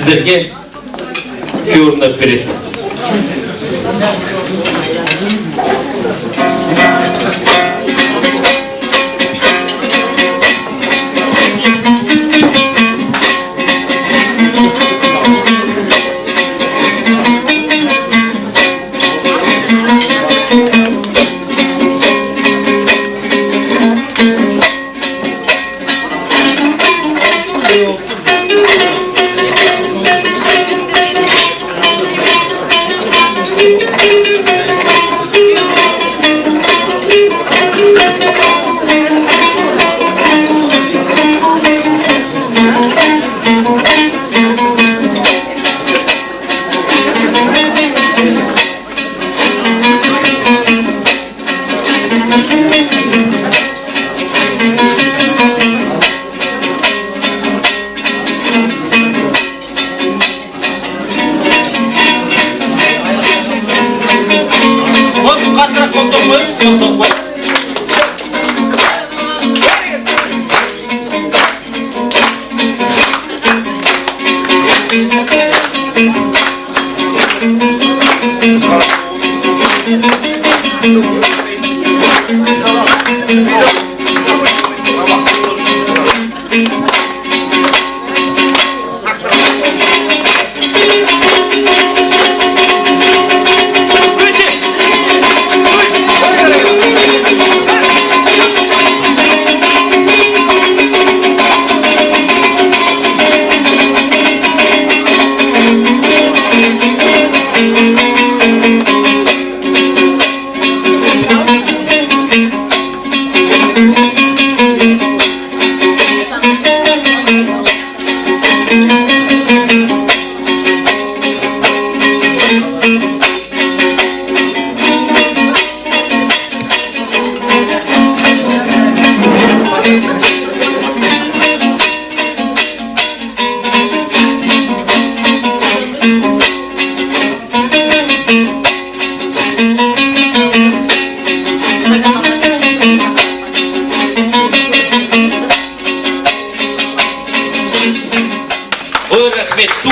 сіздерге күй орындап береді.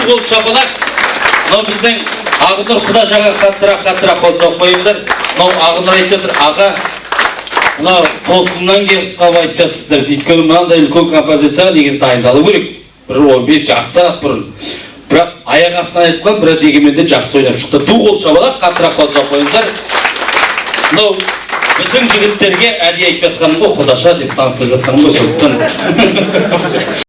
Қол шапалақ. Мынау біздің Ағынұр Құдажаға қаттыра қосып қойыңдар. Мынау Ағынұр айтып отыр, аға, мынау тосыннан келіп қалып айтасыздар. Өйткені мынандай үлкен композицияға негізі дайындалу керек. Бір 15 жарты сағат бұрын. Бірақ аяқ астынан айтқан, бірақ дегенмен жақсы ойнап шықты. Қол шапалақ, қаттыра қосып қойыңдар. Мынау біздің жігіттерге әдейі айтып жатқаным ғой, Құдажа деп таныстырып жатқаным ғой, сондықтан.